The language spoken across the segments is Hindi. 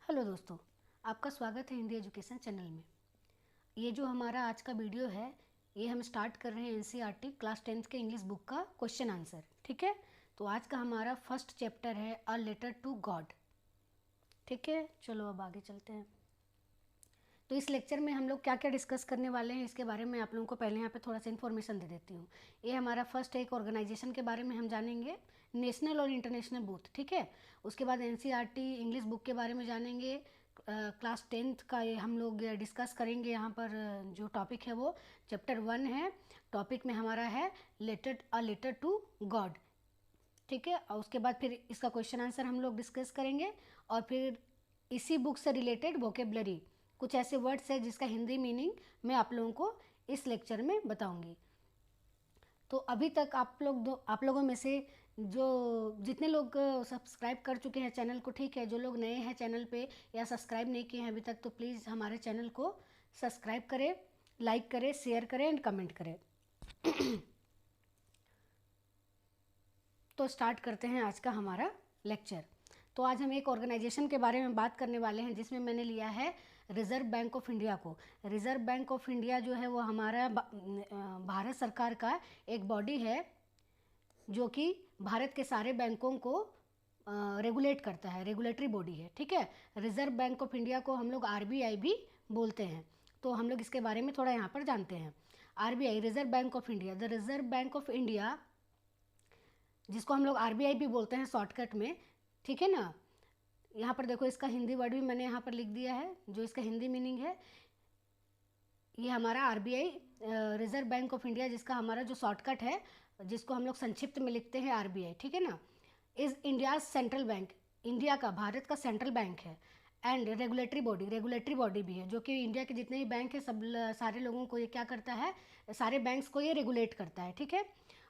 हेलो दोस्तों, आपका स्वागत है हिंदी एजुकेशन चैनल में। ये जो हमारा आज का वीडियो है, ये हम स्टार्ट कर रहे हैं एनसीईआरटी क्लास 10th के इंग्लिश बुक का क्वेश्चन आंसर। ठीक है, तो आज का हमारा फर्स्ट चैप्टर है अ लेटर टू गॉड। ठीक है, चलो अब आगे चलते हैं। तो इस लेक्चर में हम लोग क्या क्या डिस्कस करने वाले हैं इसके बारे में आप लोगों को पहले यहाँ पे थोड़ा सा इन्फॉर्मेशन दे देती हूँ। ये हमारा फर्स्ट एक ऑर्गेनाइजेशन के बारे में हम जानेंगे, नेशनल और इंटरनेशनल बूथ। ठीक है, उसके बाद एनसीईआरटी इंग्लिश बुक के बारे में जानेंगे। क्लास 10th का ये हम लोग डिस्कस करेंगे। यहाँ पर जो टॉपिक है वो चैप्टर 1 है। टॉपिक में हमारा है अ लेटर टू गॉड। ठीक है, और उसके बाद फिर इसका क्वेश्चन आंसर हम लोग डिस्कस करेंगे और फिर इसी बुक से रिलेटेड वोकेबलरी, कुछ ऐसे वर्ड्स है जिसका हिंदी मीनिंग मैं आप लोगों को इस लेक्चर में बताऊंगी। तो अभी तक आप लोगों में से जो जितने लोग सब्सक्राइब कर चुके हैं चैनल को, ठीक है, जो लोग नए हैं चैनल पे या सब्सक्राइब नहीं किए हैं अभी तक, तो प्लीज़ हमारे चैनल को सब्सक्राइब करें, लाइक करें, शेयर करें एंड कमेंट करें। तो स्टार्ट करते हैं आज का हमारा लेक्चर। तो आज हम एक ऑर्गेनाइजेशन के बारे में बात करने वाले हैं जिसमें मैंने लिया है रिज़र्व बैंक ऑफ इंडिया को। रिज़र्व बैंक ऑफ इंडिया जो है वो हमारा भारत सरकार का एक बॉडी है जो कि भारत के सारे बैंकों को रेगुलेट करता है, रेगुलेटरी बॉडी है। ठीक है, रिज़र्व बैंक ऑफ इंडिया को हम लोग आरबीआई भी बोलते हैं। तो हम लोग इसके बारे में थोड़ा यहाँ पर जानते हैं। RBI, reserve bank of India, the reserve bank of India, जिसको हम लोग आरबीआई भी बोलते हैं शॉर्टकट में। ठीक है ना, यहाँ पर देखो इसका हिंदी वर्ड भी मैंने यहाँ पर लिख दिया है जो इसका हिंदी मीनिंग है। ये हमारा RBI, reserve bank of India, जिसका हमारा जो शॉर्टकट है, जिसको हम लोग संक्षिप्त में लिखते हैं आरबीआई। ठीक है ना, is India central bank, India का, भारत का सेंट्रल बैंक है। एंड रेगुलेटरी बॉडी भी है, जो कि इंडिया के जितने भी बैंक है सब सारे लोगों को ये क्या करता है, सारे बैंक्स को ये रेगुलेट करता है। ठीक है,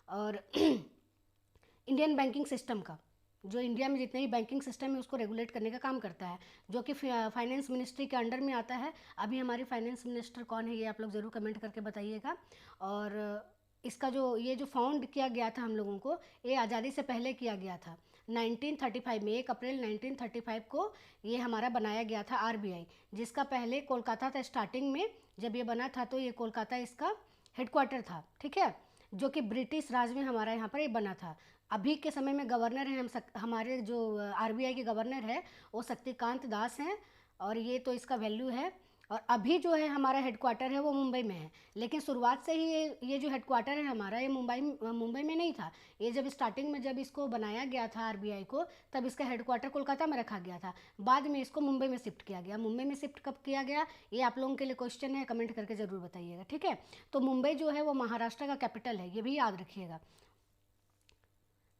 और इंडियन बैंकिंग सिस्टम का, जो इंडिया में जितने भी बैंकिंग सिस्टम है उसको रेगुलेट करने का काम करता है, जो कि फाइनेंस मिनिस्ट्री के अंडर में आता है। अभी हमारी फाइनेंस मिनिस्टर कौन है ये आप लोग ज़रूर कमेंट करके बताइएगा। और इसका जो ये जो फाउंड किया गया था हम लोगों को, ये आज़ादी से पहले किया गया था 1935 में। 1 अप्रैल 1935 को ये हमारा बनाया गया था आरबीआई, जिसका पहले कोलकाता था। स्टार्टिंग में जब ये बना था तो ये कोलकाता इसका हेडक्वार्टर था। ठीक है, जो कि ब्रिटिश राज में हमारा यहाँ पर ये बना था। अभी के समय में गवर्नर हैं हमारे जो आरबीआई के गवर्नर है वो शक्तिकांत दास हैं, और ये तो इसका वैल्यू है। और अभी जो है हमारा हेडक्वार्टर है वो मुंबई में है, लेकिन शुरुआत से ही ये जो हेडक्वार्टर है हमारा, ये मुंबई में नहीं था। ये जब स्टार्टिंग में जब इसको बनाया गया था आरबीआई को, तब इसका हेडक्वार्टर कोलकाता में रखा गया था। बाद में इसको मुंबई में शिफ्ट किया गया। मुंबई में शिफ्ट कब किया गया ये आप लोगों के लिए क्वेश्चन है, कमेंट करके ज़रूर बताइएगा। ठीक है, तो मुंबई जो है वो महाराष्ट्र का कैपिटल है, ये भी याद रखिएगा।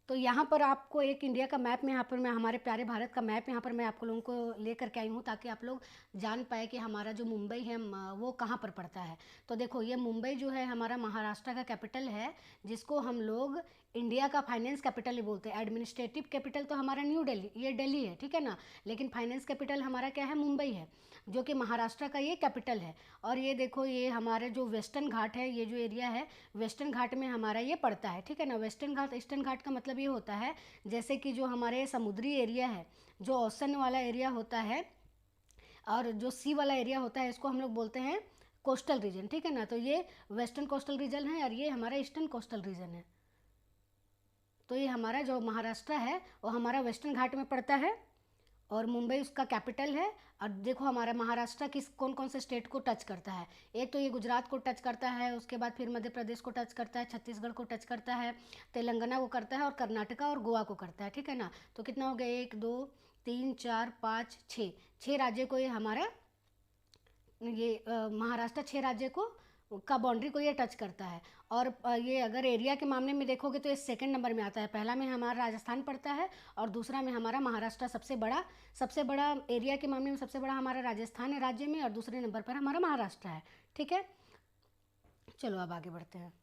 तो यहाँ पर आपको एक इंडिया का मैप में, यहाँ पर मैं हमारे प्यारे भारत का मैप यहाँ पर मैं आप लोगों को लेकर के आई हूँ, ताकि आप लोग जान पाए कि हमारा जो मुंबई है वो कहाँ पर पड़ता है। तो देखो ये मुंबई जो है हमारा महाराष्ट्र का कैपिटल है, जिसको हम लोग इंडिया का फाइनेंस कैपिटल ही बोलते हैं। एडमिनिस्ट्रेटिव कैपिटल तो हमारा न्यू दिल्ली, ये दिल्ली है, ठीक है ना, लेकिन फाइनेंस कैपिटल हमारा क्या है, मुंबई है, जो कि महाराष्ट्र का ये कैपिटल है। और ये देखो ये हमारे जो वेस्टर्न घाट है, ये जो एरिया है वेस्टर्न घाट में हमारा ये पड़ता है। ठीक है ना, वेस्टर्न घाट, ईस्टर्न घाट का मतलब ये होता है जैसे कि जो हमारे समुद्री एरिया है, जो ओशन वाला एरिया होता है और जो सी वाला एरिया होता है, इसको हम लोग बोलते हैं कोस्टल रीजन। ठीक है ना, तो ये वेस्टर्न कोस्टल रीजन है और ये हमारा ईस्टर्न कोस्टल रीजन है। तो ये हमारा जो महाराष्ट्र है वो हमारा वेस्टर्न घाट में पड़ता है और मुंबई उसका कैपिटल है। और देखो हमारा महाराष्ट्र किस कौन कौन से स्टेट को टच करता है, एक तो ये गुजरात को टच करता है, उसके बाद फिर मध्य प्रदेश को टच करता है, छत्तीसगढ़ को टच करता है, तेलंगाना को करता है और कर्नाटका और गोवा को करता है। ठीक है ना, तो कितना हो गया, 1 2 3 4 5 6 राज्य को ये हमारा ये महाराष्ट्र 6 राज्य को का बाउंड्री को ये टच करता है। और ये अगर एरिया के मामले में देखोगे तो ये सेकंड नंबर में आता है। पहला में हमारा राजस्थान पड़ता है और दूसरा में हमारा महाराष्ट्र सबसे बड़ा एरिया के मामले में सबसे बड़ा हमारा राजस्थान है राज्य में, और दूसरे नंबर पर हमारा महाराष्ट्र है। ठीक है, चलो अब आगे बढ़ते हैं।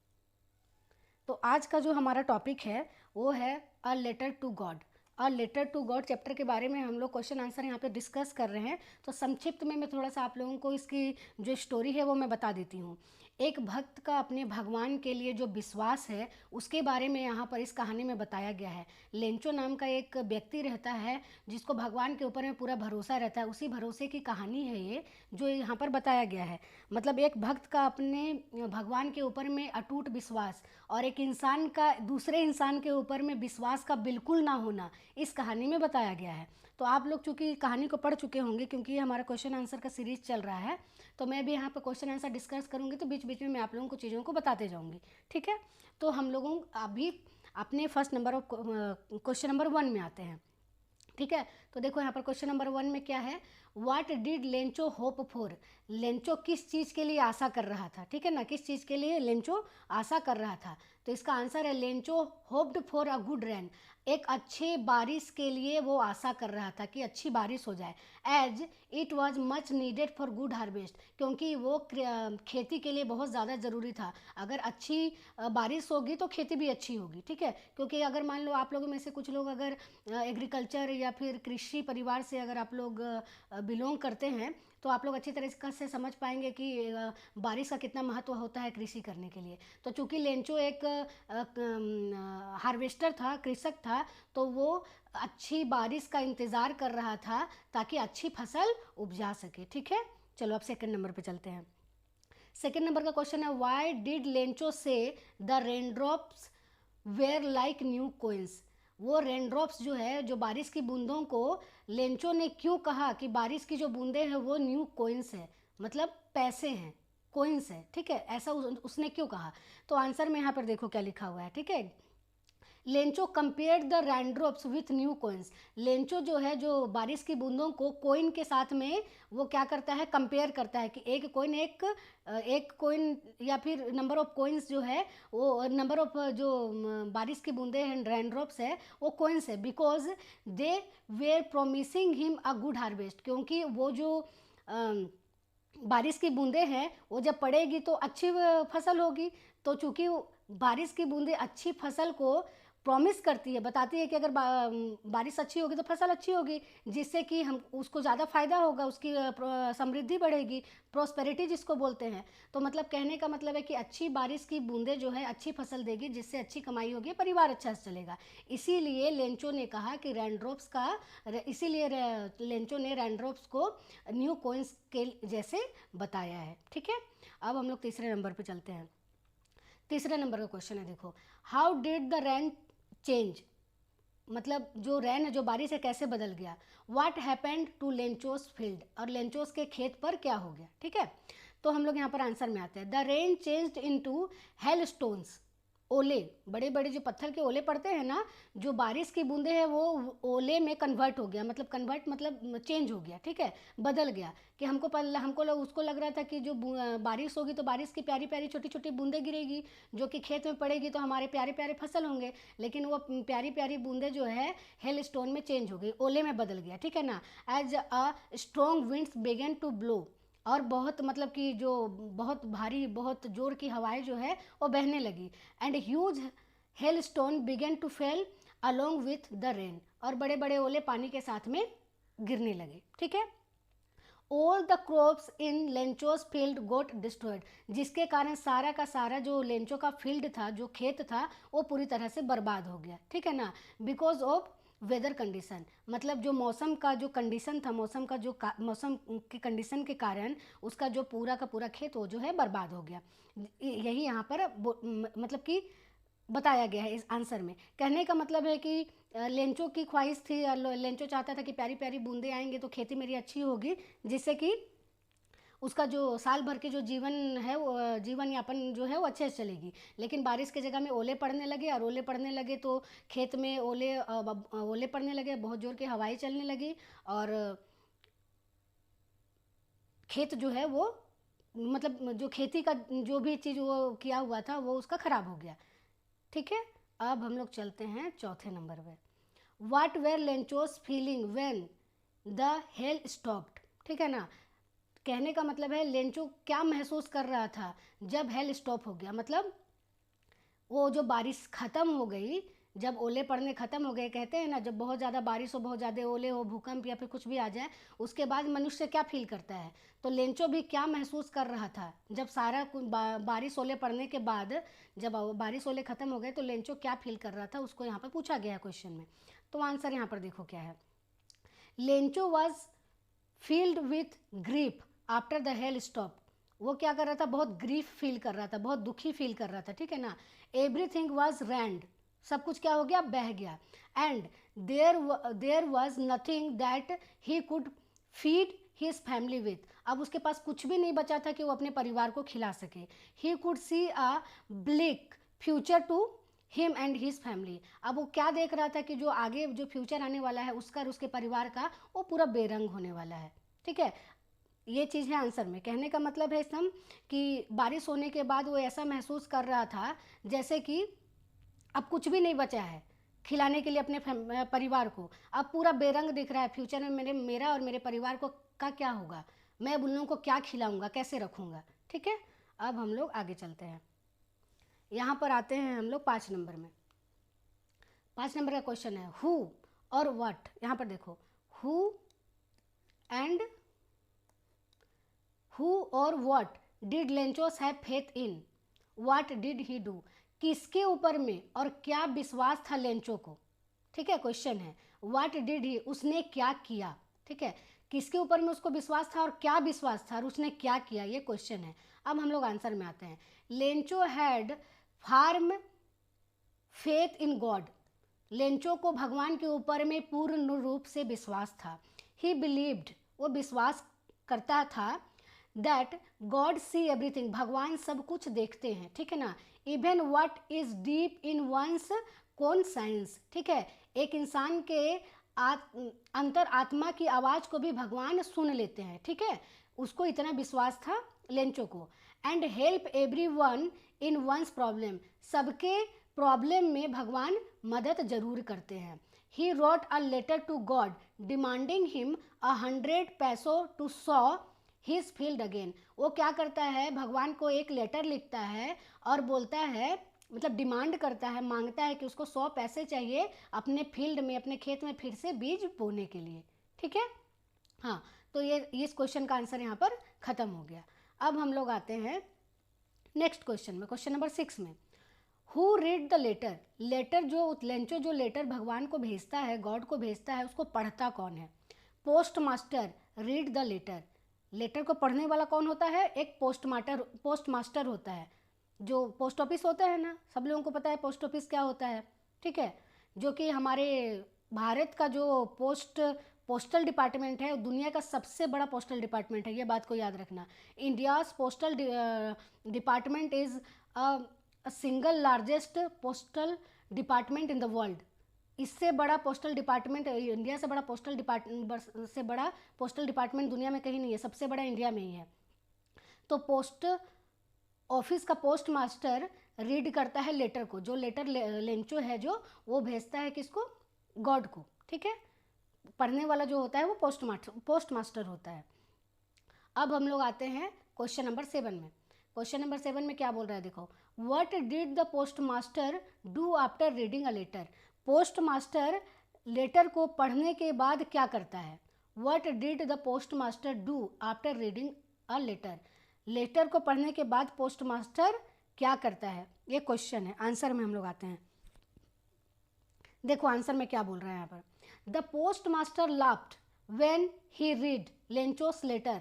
तो आज का जो हमारा टॉपिक है वो है a letter to God. A letter to God chapter के बारे में हम लोग क्वेश्चन आंसर यहाँ पे डिस्कस कर रहे हैं। तो संक्षिप्त में मैं थोड़ा सा आप लोगों को इसकी जो स्टोरी है वो मैं बता देती हूँ। एक भक्त का अपने भगवान के लिए जो विश्वास है उसके बारे में यहाँ पर इस कहानी में बताया गया है। लेंचो नाम का एक व्यक्ति रहता है जिसको भगवान के ऊपर में पूरा भरोसा रहता है, उसी भरोसे की कहानी है ये जो यहाँ पर बताया गया है। मतलब एक भक्त का अपने भगवान के ऊपर में अटूट विश्वास और एक इंसान का दूसरे इंसान के ऊपर में विश्वास का बिल्कुल ना होना इस कहानी में बताया गया है। तो आप लोग चूँकि कहानी को पढ़ चुके होंगे, क्योंकि ये हमारा क्वेश्चन आंसर का सीरीज चल रहा है, तो मैं भी यहाँ पर क्वेश्चन आंसर डिस्कस करूँगी, तो बीच बीच में मैं आप लोगों को चीज़ों को बताते जाऊँगी। ठीक है, तो हम लोगों अभी अपने first number of question number 1 में आते हैं। ठीक है, तो देखो यहाँ पर क्वेश्चन नंबर 1 में क्या है, what did Lencho hope for. Lencho किस चीज़ के लिए आशा कर रहा था, ठीक है ना, किस चीज़ के लिए लेंचो आशा कर रहा था। तो इसका आंसर है Lencho hoped for a good rain. एक अच्छे बारिश के लिए वो आशा कर रहा था कि अच्छी बारिश हो जाए। As it was much needed for good harvest, क्योंकि वो खेती के लिए बहुत ज़्यादा ज़रूरी था। अगर अच्छी बारिश होगी तो खेती भी अच्छी होगी। ठीक है, क्योंकि अगर मान लो आप लोगों में से कुछ लोग अगर एग्रीकल्चर या फिर कृषि परिवार से अगर आप लोग बिलोंग करते हैं तो आप लोग अच्छी तरह से समझ पाएंगे कि बारिश का कितना महत्व होता है कृषि करने के लिए। तो चूँकि लेंचो एक हार्वेस्टर था, कृषक था, तो वो अच्छी बारिश का इंतज़ार कर रहा था ताकि अच्छी फसल उपजा सके। ठीक है, चलो अब सेकंड नंबर पे चलते हैं। सेकंड नंबर का क्वेश्चन है, why did Lencho say the raindrops were like new coins. वो रेनड्रॉप्स जो है, जो बारिश की बूंदों को लेंचो ने क्यों कहा कि बारिश की जो बूंदें हैं वो न्यू कोइंस है, मतलब पैसे हैं, कोइंस है। ठीक है, ऐसा उसने क्यों कहा। तो आंसर में यहाँ पर देखो क्या लिखा हुआ है। ठीक है, Lencho compare the raindrops with new coins. Lencho जो है, जो बारिश की बूंदों को कोइन के साथ में वो क्या करता है, कंपेयर करता है कि एक कोइन या फिर नंबर ऑफ कोइंस जो है वो नंबर ऑफ जो बारिश की बूंदें हैं, रेनड्रॉप्स है, वो कोइंस है। Because they were promising him a good harvest, क्योंकि वो जो बारिश की बूंदें हैं वो जब पड़ेगी तो अच्छी फसल होगी। तो चूंकि बारिश की बूंदें अच्छी फसल को प्रॉमिस करती है, बताती है कि अगर बारिश अच्छी होगी तो फसल अच्छी होगी, जिससे कि हम उसको ज़्यादा फायदा होगा, उसकी समृद्धि बढ़ेगी, प्रोस्पेरिटी जिसको बोलते हैं। तो मतलब कहने का मतलब है कि अच्छी बारिश की बूंदें जो है अच्छी फसल देगी, जिससे अच्छी कमाई होगी, परिवार अच्छा से चलेगा। इसीलिए लेंचो ने कहा कि रेनड्रॉप्स का इसीलिए लेंचो ने रेनड्रॉप्स को न्यू कोइंस के जैसे बताया है। ठीक है, अब हम लोग तीसरे नंबर पर चलते हैं। तीसरे नंबर का क्वेश्चन है, देखो, how did the rain change. मतलब जो रेन है, जो बारिश है, कैसे बदल गया। व्हाट हैपेंड टू लेंचोस फील्ड, और लेंचोस के खेत पर क्या हो गया। ठीक है, तो हम लोग यहाँ पर आंसर में आते हैं। The rain changed into hail stones, ओले, बड़े बड़े जो पत्थर के ओले पड़ते हैं ना, जो बारिश की बूंदे हैं वो ओले में कन्वर्ट हो गया, मतलब कन्वर्ट मतलब चेंज हो गया। ठीक है, बदल गया कि उसको लग रहा था कि जो बारिश होगी तो बारिश की प्यारी प्यारी छोटी छोटी बूंदें गिरेगी जो कि खेत में पड़ेगी तो हमारे प्यारे प्यारे फसल होंगे, लेकिन वो प्यारी प्यारी बूंदें जो है हेल स्टोन में चेंज हो गई, ओले में बदल गया। ठीक है ना, as a strong winds began to blow, और बहुत मतलब कि जो बहुत भारी, बहुत जोर की हवाएं जो है वो बहने लगी। And huge hail stone began to fall along with the rain, और बड़े बड़े ओले पानी के साथ में गिरने लगे। ठीक है, all the crops in Lencho's field got destroyed, जिसके कारण सारा का सारा जो लेंचो का फील्ड था, जो खेत था, वो पूरी तरह से बर्बाद हो गया। ठीक है ना, बिकॉज ऑफ वेदर कंडीशन, मतलब जो मौसम का जो कंडीशन था, मौसम की कंडीशन के कारण उसका जो पूरा का पूरा खेत वो जो है बर्बाद हो गया। यही यहाँ पर मतलब कि बताया गया है इस आंसर में। कहने का मतलब है कि लेंचो की ख्वाहिश थी, लेंचो चाहता था कि प्यारी प्यारी बूंदें आएंगे तो खेती मेरी अच्छी होगी, जिससे कि उसका जो साल भर के जो जीवन है, वो जीवन यापन जो है वो अच्छे से चलेगी। लेकिन बारिश की जगह में ओले पड़ने लगे, और ओले पड़ने लगे तो खेत में ओले पड़ने लगे, बहुत जोर की हवाएं चलने लगी, और खेत जो है वो मतलब जो खेती का जो भी चीज़ वो किया हुआ था वो उसका ख़राब हो गया। ठीक है, अब हम लोग चलते हैं चौथे नंबर पे। What were Lencho's feeling when the hail stopped. ठीक है ना, कहने का मतलब है लेंचो क्या महसूस कर रहा था जब हेल स्टॉप हो गया, मतलब वो जो बारिश ख़त्म हो गई, जब ओले पड़ने ख़त्म हो गए, कहते हैं ना जब बहुत ज़्यादा बारिश हो, बहुत ज़्यादा ओले हो, भूकंप या फिर कुछ भी आ जाए, उसके बाद मनुष्य क्या फील करता है। तो लेंचो भी क्या महसूस कर रहा था जब सारा बारिश ओले पड़ने के बाद, जब बारिश ओले ख़त्म हो गए तो लेंचो क्या फील कर रहा था, उसको यहाँ पर पूछा गया है क्वेश्चन में। तो आंसर यहाँ पर देखो क्या है। Lencho was field with grief after the hell stop. वो क्या कर रहा था, बहुत ग्रीफ फील कर रहा था, बहुत दुखी फील कर रहा था, ठीक है ना। एवरीथिंग वॉज रैंड, सब कुछ क्या हो गया, बह गया। And there was nothing that he could feed his family with. अब उसके पास कुछ भी नहीं बचा था कि वो अपने परिवार को खिला सके। He could see a bleak future to him and his family. अब वो क्या देख रहा था कि जो आगे जो फ्यूचर आने वाला है उसका और उसके परिवार का, वो पूरा बेरंग होने वाला है, ठीक है। ये चीज़ है आंसर में। कहने का मतलब है सम कि बारिश होने के बाद वो ऐसा महसूस कर रहा था जैसे कि अब कुछ भी नहीं बचा है खिलाने के लिए अपने परिवार को, अब पूरा बेरंग दिख रहा है। फ्यूचर में मेरा और मेरे परिवार को का क्या होगा, मैं उन लोगों को क्या खिलाऊंगा, कैसे रखूंगा, ठीक है। अब हम लोग आगे चलते हैं, यहाँ पर आते हैं हम लोग 5 नंबर में। 5 नंबर का क्वेश्चन है हु और व्हाट। यहाँ पर देखो, हु एंड हु और what did Lencho's have faith in, what did he do. किसके ऊपर में और क्या विश्वास था लेंचो को, ठीक है, क्वेश्चन है। व्हाट डिड ही, उसने क्या किया, ठीक है। किसके ऊपर में उसको विश्वास था और क्या विश्वास था और उसने क्या किया, ये क्वेश्चन है। अब हम लोग आंसर में आते हैं। Lencho had firm faith in God. Lencho को भगवान के ऊपर में पूर्ण रूप से विश्वास था। ही बिलीव्ड, वो विश्वास करता था दैट गॉड सी एवरीथिंग, भगवान सब कुछ देखते हैं, ठीक है ना। Even what is deep in one's conscience, ठीक है। एक इंसान के अंतर आत्मा की आवाज़ को भी भगवान सुन लेते हैं, ठीक है। उसको इतना विश्वास था लेंचो को। And help every one in one's problem, सबके प्रॉब्लम में भगवान मदद जरूर करते हैं। He wrote a letter to God demanding him 100 पैसों to sow his field again. वो क्या करता है, भगवान को एक लेटर लिखता है और बोलता है, मतलब डिमांड करता है, मांगता है कि उसको 100 पैसे चाहिए अपने फील्ड में, अपने खेत में फिर से बीज बोने के लिए, ठीक है। हाँ, तो ये इस क्वेश्चन का आंसर यहाँ पर खत्म हो गया। अब हम लोग आते हैं नेक्स्ट क्वेश्चन में, क्वेश्चन नंबर 6 में। Who read the letter, letter जो लेंचो जो लेटर भगवान को भेजता है, गॉड को भेजता है, उसको पढ़ता कौन है। Post master read the letter, letter को पढ़ने वाला कौन होता है, एक पोस्ट मास्टर होता है। जो पोस्ट ऑफिस होता है ना, सब लोगों को पता है पोस्ट ऑफिस क्या होता है, ठीक है। जो कि हमारे भारत का जो पोस्टल डिपार्टमेंट है, दुनिया का सबसे बड़ा पोस्टल डिपार्टमेंट है, ये बात को याद रखना। India's postal department is a single largest postal department in the world. इससे बड़ा पोस्टल डिपार्टमेंट, इंडिया से बड़ा पोस्टल डिपार्टमेंट दुनिया में कहीं नहीं है, सबसे बड़ा इंडिया में ही है। तो पोस्ट ऑफिस का पोस्ट मास्टर रीड करता है लेटर को, जो लेटर लेंचो है जो वो भेजता है किसको, गॉड को, ठीक है। पढ़ने वाला जो होता है वो पोस्ट मास्टर होता है। अब हम लोग आते हैं क्वेश्चन नंबर 7 में। क्वेश्चन नंबर 7 में क्या बोल रहा है, देखो। What did the post master do after reading a letter. Post master letter को पढ़ने के बाद क्या करता है। What did the post master do after reading a letter, letter को पढ़ने के बाद पोस्ट मास्टर क्या करता है, ये क्वेश्चन है। आंसर में हम लोग आते हैं। देखो आंसर में क्या बोल रहा है यहाँ पर। The post master laughed when he read Lencho's letter,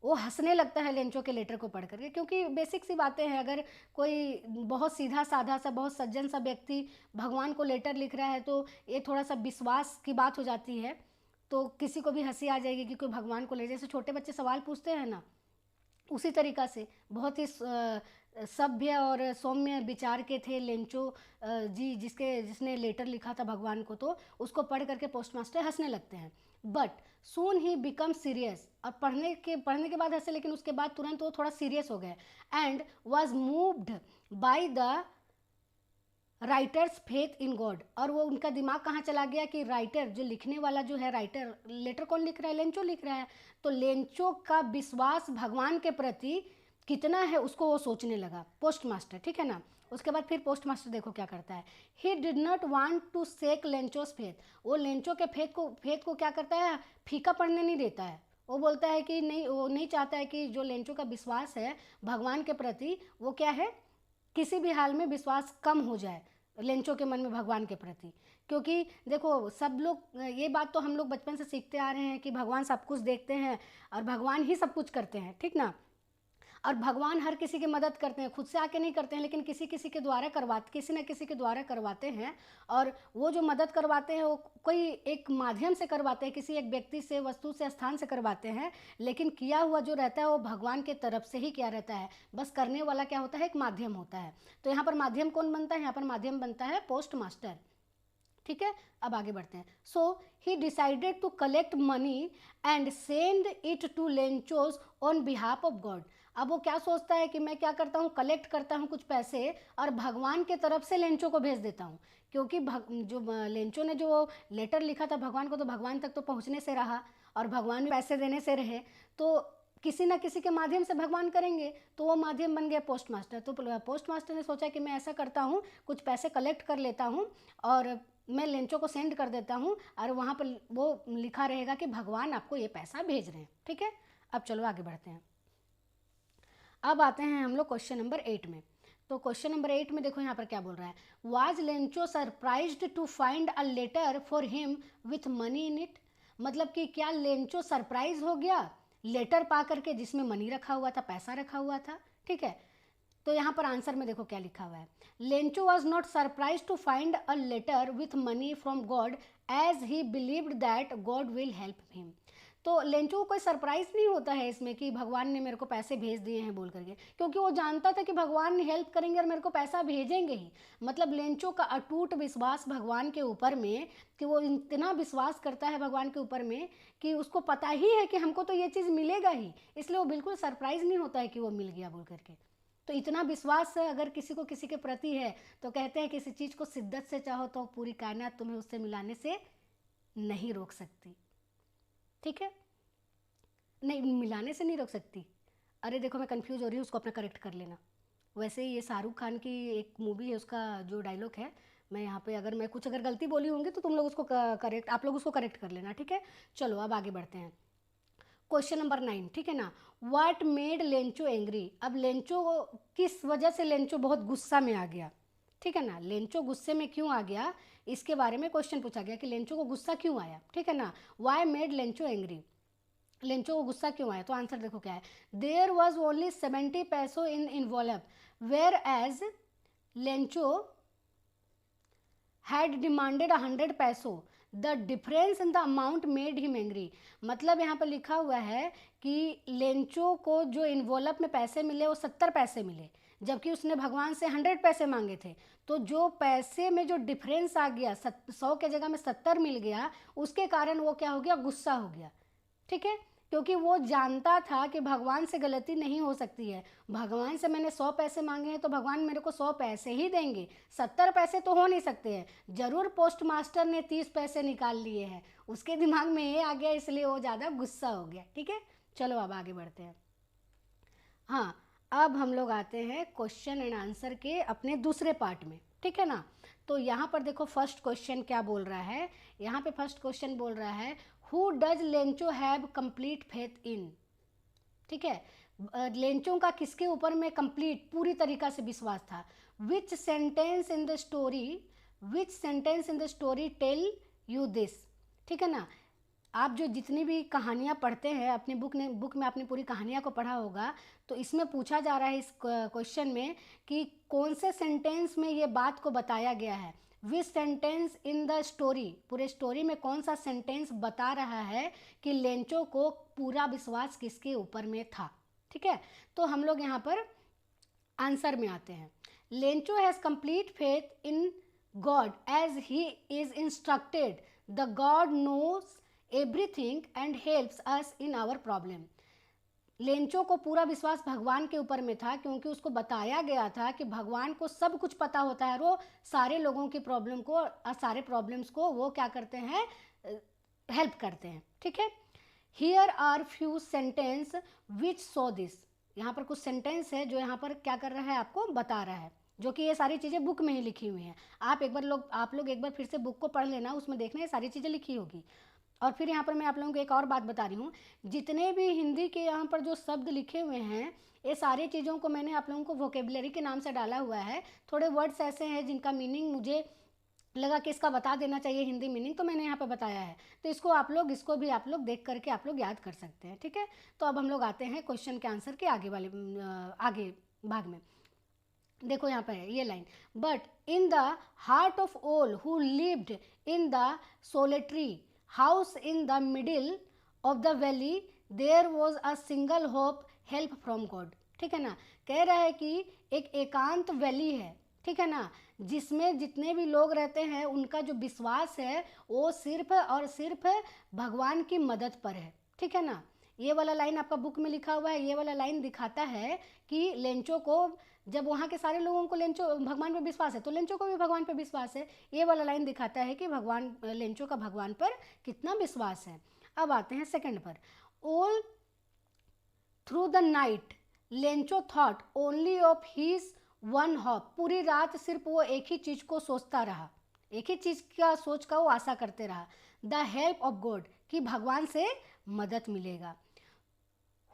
वो हंसने लगता है लेंचो के लेटर को पढ़ करके, क्योंकि बेसिक सी बातें हैं। अगर कोई बहुत सीधा साधा सा, बहुत सज्जन सा व्यक्ति भगवान को लेटर लिख रहा है तो ये थोड़ा सा विश्वास की बात हो जाती है, तो किसी को भी हंसी आ जाएगी कि कोई भगवान को ले, जैसे छोटे बच्चे सवाल पूछते हैं ना, उसी तरीक़ा से बहुत ही सभ्य और सौम्य विचार के थे लेंचो जी, जिसने लेटर लिखा था भगवान को, तो उसको पढ़ करके पोस्टमास्टर हंसने लगते हैं। But soon he become serious, और पढ़ने के बाद हंसे, लेकिन उसके बाद तुरंत वो थोड़ा सीरियस हो गए। And was moved by the writer's faith in God, और वो उनका दिमाग कहाँ चला गया कि राइटर, जो लिखने वाला जो है, राइटर, लेटर कौन लिख रहा है, लेंचो लिख रहा है, तो लेंचो का विश्वास भगवान के प्रति कितना है उसको वो सोचने लगा पोस्ट मास्टर, ठीक है ना। उसके बाद फिर पोस्ट मास्टर देखो क्या करता है, he did not want to shake Lencho's faith, वो लेंचो के फेथ को क्या करता है, फीका पड़ने नहीं देता है। वो बोलता है कि नहीं, वो नहीं चाहता है कि जो लेंचो का विश्वास है भगवान के प्रति वो क्या है, किसी भी हाल में विश्वास कम हो जाए लेंचो के मन में भगवान के प्रति। क्योंकि देखो सब लोग, ये बात तो हम लोग बचपन से सीखते आ रहे हैं कि भगवान सब कुछ देखते हैं और भगवान ही सब कुछ करते हैं, ठीक ना। और भगवान हर किसी की मदद करते हैं, खुद से आके नहीं करते हैं, लेकिन किसी किसी के द्वारा करवाते, किसी न किसी के द्वारा करवाते हैं। और वो जो मदद करवाते हैं वो कोई एक माध्यम से करवाते हैं, किसी एक व्यक्ति से, वस्तु से, स्थान से करवाते हैं, लेकिन किया हुआ जो रहता है वो भगवान के तरफ से ही किया रहता है। बस करने वाला क्या होता है, एक माध्यम होता है। तो यहाँ पर माध्यम कौन बनता है, यहाँ पर माध्यम बनता है पोस्ट मास्टर, ठीक है। अब आगे बढ़ते हैं। So he decided to collect money and send it to Lencho's on behalf of God. अब वो क्या सोचता है कि मैं क्या करता हूँ, कलेक्ट करता हूँ कुछ पैसे और भगवान के तरफ से लेंचो को भेज देता हूँ। क्योंकि जो लेंचो ने जो लेटर लिखा था भगवान को, तो भगवान तक तो पहुँचने से रहा और भगवान भी पैसे देने से रहे, तो किसी न किसी के माध्यम से भगवान करेंगे। तो वो माध्यम बन गया पोस्ट मास्टर। तो पोस्ट मास्टर ने सोचा कि मैं ऐसा करता हूँ, कुछ पैसे कलेक्ट कर लेता हूँ और मैं लेंचो को सेंड कर देता हूँ और वहाँ पर वो लिखा रहेगा कि भगवान आपको ये पैसा भेज रहे हैं, ठीक है। अब चलो आगे बढ़ते हैं। अब आते हैं हम लोग क्वेश्चन नंबर 8 में। तो क्वेश्चन नंबर 8 में देखो यहाँ पर क्या बोल रहा है, was Lencho surprised to find a letter for him with money in it. मतलब कि क्या लेंचो सरप्राइज हो गया लेटर पा करके जिसमें मनी रखा हुआ था, पैसा रखा हुआ था, ठीक है। तो यहाँ पर आंसर में देखो क्या लिखा हुआ है, Lencho was not surprise to find a letter with money from God as he believed that God will help him. तो लेंचो को कोई सरप्राइज नहीं होता है इसमें कि भगवान ने मेरे को पैसे भेज दिए हैं बोल करके, क्योंकि वो जानता था कि भगवान हेल्प करेंगे और मेरे को पैसा भेजेंगे ही। मतलब लेंचो का अटूट विश्वास भगवान के ऊपर में, कि वो इतना विश्वास करता है भगवान के ऊपर में कि उसको पता ही है कि हमको तो ये चीज़ मिलेगा ही, इसलिए वो बिल्कुल सरप्राइज नहीं होता है कि वो मिल गया बोल करके। तो इतना विश्वास अगर किसी को किसी के प्रति है तो कहते हैं किसी चीज़ को शिद्दत से चाहो तो पूरी कायनात तुम्हें उससे मिलाने से नहीं रोक सकती, ठीक है। नहीं, मिलाने से नहीं रोक सकती। अरे देखो मैं कंफ्यूज हो रही हूँ, उसको अपना करेक्ट कर लेना। वैसे ये शाहरुख खान की एक मूवी है, उसका जो डायलॉग है, मैं यहाँ पे अगर मैं कुछ अगर गलती बोली होंगी तो तुम लोग उसको करेक्ट, आप लोग उसको करेक्ट कर लेना, ठीक है। चलो अब आगे बढ़ते हैं। क्वेश्चन नंबर 9, ठीक है ना। What made Lencho angry. अब लेंचो किस वजह से लेंचो बहुत गुस्सा में आ गया, ठीक है ना। लेंचो गुस्से में क्यों आ गया, इसके बारे में क्वेश्चन पूछा गया कि लेंचो को गुस्सा क्यों आया, ठीक है ना। Why made Lencho angry, Lencho को गुस्सा क्यों आया। तो आंसर देखो क्या है, there was only 70 pesos in envelope whereas Lencho had demanded 100 pesos, the difference in the amount made him angry. मतलब यहाँ पर लिखा हुआ है कि लेंचो को जो इन्वॉल्व में पैसे मिले वो 70 पैसे मिले, जबकि उसने भगवान से 100 पैसे मांगे थे। तो जो पैसे में जो डिफरेंस आ गया, 100 के जगह में 70 मिल गया, उसके कारण वो क्या हो गया, गुस्सा हो गया, ठीक है। क्योंकि वो जानता था कि भगवान से गलती नहीं हो सकती है, भगवान से मैंने 100 पैसे मांगे हैं तो भगवान मेरे को 100 पैसे ही देंगे, 70 पैसे तो हो नहीं सकते हैं। जरूर पोस्ट मास्टर ने 30 पैसे निकाल लिए हैं, उसके दिमाग में ये आ गया, इसलिए वो ज़्यादा गुस्सा हो गया, ठीक है। चलो अब आगे बढ़ते हैं। हाँ, अब हम लोग आते हैं क्वेश्चन एंड आंसर के अपने दूसरे पार्ट में, ठीक है ना। तो यहाँ पर देखो फर्स्ट क्वेश्चन क्या बोल रहा है, यहाँ पे फर्स्ट क्वेश्चन बोल रहा है, who does Lencho have complete faith इन, ठीक है। लेंचो का किसके ऊपर में कंप्लीट पूरी तरीका से विश्वास था। Which sentence in the story tell you this, ठीक है ना। आप जो जितनी भी कहानियाँ पढ़ते हैं अपनी बुक में आपने पूरी कहानियाँ को पढ़ा होगा, तो इसमें पूछा जा रहा है इस क्वेश्चन में कि कौन से सेंटेंस में ये बात को बताया गया है। विच सेंटेंस इन द स्टोरी, पूरे स्टोरी में कौन सा सेंटेंस बता रहा है कि लेंचो को पूरा विश्वास किसके ऊपर में था, ठीक है। तो हम लोग यहाँ पर आंसर में आते हैं। Lencho has complete faith in God as he is instructed, the God knows everything and helps us in our problem. Lencho को पूरा विश्वास भगवान के ऊपर में था, क्योंकि उसको बताया गया था कि भगवान को सब कुछ पता होता है, वो सारे लोगों की प्रॉब्लम को और सारे प्रॉब्लम्स को वो क्या करते हैं, हेल्प करते हैं, ठीक है। Here are few sentence which show this. यहाँ पर कुछ सेंटेंस है जो यहाँ पर क्या कर रहा है, आपको बता रहा है, जो कि ये सारी चीज़ें बुक में ही लिखी हुई हैं। आप लोग एक बार फिर से बुक को पढ़ लेना, उसमें देखना ये सारी चीज़ें लिखी होगी। और फिर यहाँ पर मैं आप लोगों को एक और बात बता रही हूँ, जितने भी हिंदी के यहाँ पर जो शब्द लिखे हुए हैं, ये सारी चीज़ों को मैंने आप लोगों को वोकेबलरी के नाम से डाला हुआ है। थोड़े वर्ड्स ऐसे हैं जिनका मीनिंग मुझे लगा कि इसका बता देना चाहिए हिंदी मीनिंग, तो मैंने यहाँ पे बताया है। तो इसको भी आप लोग देख करके आप लोग याद कर सकते हैं, ठीक है। तो अब हम लोग आते हैं क्वेश्चन के आंसर के आगे भाग में। देखो यहाँ पर है ये line, but in the heart of all who lived in the solitary house in the middle of the valley there was a single hope, help from God. ठीक है ना, कह रहा है कि एक एकांत वैली है, ठीक है ना, जिसमें जितने भी लोग रहते हैं उनका जो विश्वास है वो सिर्फ और सिर्फ भगवान की मदद पर है। ठीक है ना, ये वाला लाइन आपका बुक में लिखा हुआ है। ये वाला लाइन दिखाता है कि लेंचो को, जब वहाँ के सारे लोगों को भगवान पर विश्वास है तो लेंचो को भी भगवान पर विश्वास है। ये वाला लाइन दिखाता है कि लेंचो का भगवान पर कितना विश्वास है। अब आते हैं सेकंड पर। All through the night Lencho thought only of his one hop. पूरी रात सिर्फ वो एक ही चीज को सोचता रहा, एक ही चीज का सोच का वो आशा करते रहा, द हेल्प ऑफ गॉड, कि भगवान से मदद मिलेगा।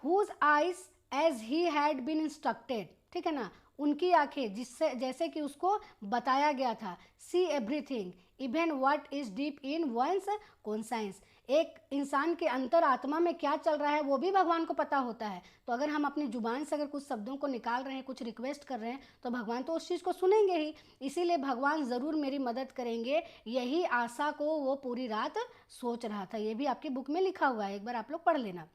Whose eyes as he had been instructed. ठीक है ना, उनकी आंखें जिससे जैसे कि उसको बताया गया था। See everything even what is deep in one's conscience. एक इंसान के अंतर आत्मा में क्या चल रहा है वो भी भगवान को पता होता है। तो अगर हम अपनी जुबान से अगर कुछ शब्दों को निकाल रहे हैं, कुछ रिक्वेस्ट कर रहे हैं, तो भगवान तो उस चीज़ को सुनेंगे ही। इसीलिए भगवान ज़रूर मेरी मदद करेंगे, यही आशा को वो पूरी रात सोच रहा था। ये भी आपकी बुक में लिखा हुआ है, एक बार आप लोग पढ़ लेना।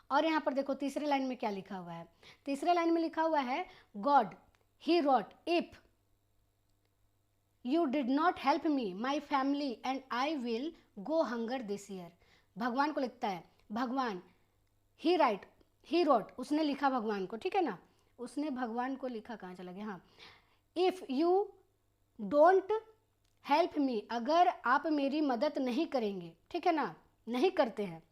और यहाँ पर देखो तीसरे लाइन में क्या लिखा हुआ है। तीसरे लाइन में लिखा हुआ है, God he wrote if you did not help me my family and I will go hunger this year. भगवान को लिखता है, भगवान ही रोट, उसने लिखा भगवान को, ठीक है ना, उसने भगवान को लिखा, कहाँ चला गया, हाँ, if you don't help me, अगर आप मेरी मदद नहीं करेंगे, ठीक है ना, नहीं करते हैं,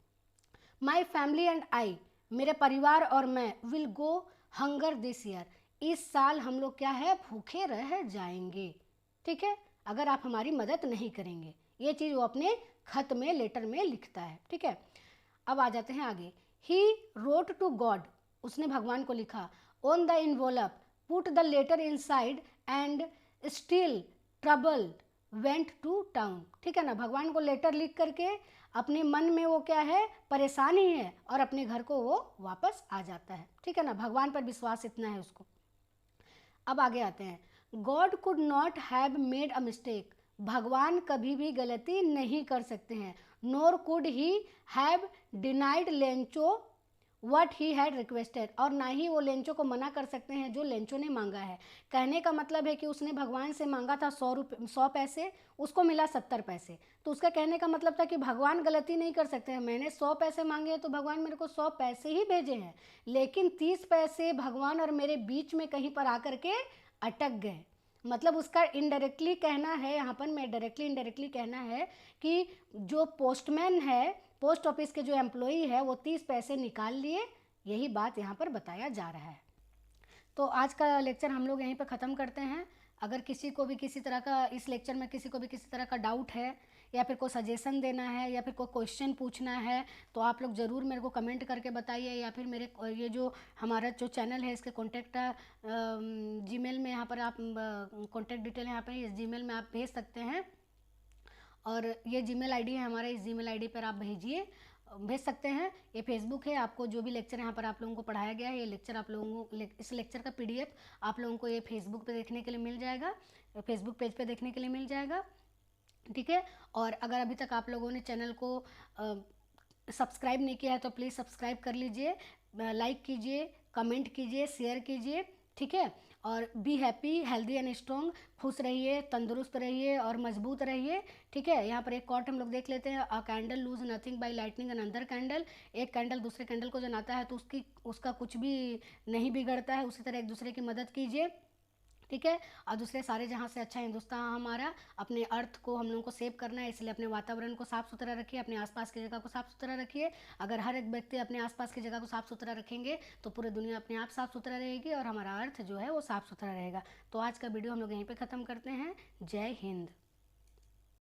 माई फैमिली एंड आई, मेरे परिवार और मैं, will go hunger this year, इस साल हम लोग क्या है, भूखे रह जाएंगे। ठीक है, अगर आप हमारी मदद नहीं करेंगे। ये चीज़ वो अपने खत में, लेटर में लिखता है। ठीक है, अब आ जाते हैं आगे। ही रोट टू गॉड, उसने भगवान को लिखा, on the envelope put the letter inside and still trouble went to town. ठीक है ना, भगवान को लेटर लिख करके अपने मन में वो क्या है, परेशानी है, और अपने घर को वो वापस आ जाता है। ठीक है ना, भगवान पर विश्वास इतना है उसको। अब आगे आते हैं, God could not have made a mistake, भगवान कभी भी गलती नहीं कर सकते हैं। Nor could he have denied Lencho what he had requested, और ना ही वो लेंचो को मना कर सकते हैं जो लेंचो ने मांगा है। कहने का मतलब है कि उसने भगवान से मांगा था 100 पैसे, उसको मिला 70 पैसे। तो उसका कहने का मतलब था कि भगवान गलती नहीं कर सकते हैं, मैंने 100 पैसे मांगे हैं तो भगवान मेरे को 100 पैसे ही भेजे हैं, लेकिन 30 पैसे भगवान और मेरे बीच में कहीं पर आकर के अटक गए। मतलब उसका इनडायरेक्टली कहना है, यहाँ पर मैं डायरेक्टली इनडायरेक्टली कहना है कि जो पोस्टमैन है, पोस्ट ऑफिस के जो एम्प्लॉई है, वो 30 पैसे निकाल लिए, यही बात यहाँ पर बताया जा रहा है। तो आज का लेक्चर हम लोग यहीं पर ख़त्म करते हैं। अगर किसी को भी किसी तरह का इस लेक्चर में किसी को भी किसी तरह का डाउट है, या फिर कोई सजेशन देना है, या फिर कोई क्वेश्चन पूछना है, तो आप लोग ज़रूर मेरे को कमेंट करके बताइए, या फिर मेरे ये जो हमारा जो चैनल है इसके कॉन्टेक्ट जीमेल में, यहाँ पर आप कॉन्टेक्ट डिटेल यहाँ पर इस जीमेल में आप भेज सकते हैं, और ये जीमेल आईडी है हमारा, इस जीमेल आईडी पर आप भेज सकते हैं। ये फेसबुक है, आपको जो भी लेक्चर यहाँ पर आप लोगों को पढ़ाया गया है, ये लेक्चर आप लोगों को, इस लेक्चर का PDF आप लोगों को ये फेसबुक पे देखने के लिए मिल जाएगा, फेसबुक पेज पे देखने के लिए मिल जाएगा। ठीक है, और अगर अभी तक आप लोगों ने चैनल को सब्सक्राइब नहीं किया है तो प्लीज़ सब्सक्राइब कर लीजिए, लाइक कीजिए, कमेंट कीजिए, शेयर कीजिए। ठीक है, और be happy, healthy and strong, खुश रहिए, तंदुरुस्त रहिए और मजबूत रहिए। ठीक है, यहाँ पर एक कोट हम लोग देख लेते हैं, a candle lose nothing by lighting another candle. एक कैंडल दूसरे कैंडल को जलाता है तो उसका कुछ भी नहीं बिगड़ता है। उसी तरह एक दूसरे की मदद कीजिए। ठीक है। और दूसरे सारे जहाँ से अच्छा हिंदुस्तान हमारा। अपने अर्थ को हम लोगों को सेव करना है, इसलिए अपने वातावरण को साफ सुथरा रखिए, अपने आसपास की जगह को साफ सुथरा रखिए। अगर हर एक व्यक्ति अपने आसपास की जगह को साफ सुथरा रखेंगे तो पूरी दुनिया अपने आप साफ सुथरा रहेगी और हमारा अर्थ जो है वो साफ सुथरा रहेगा। तो आज का वीडियो हम लोग यहीं पे ख़त्म करते हैं। जय हिंद।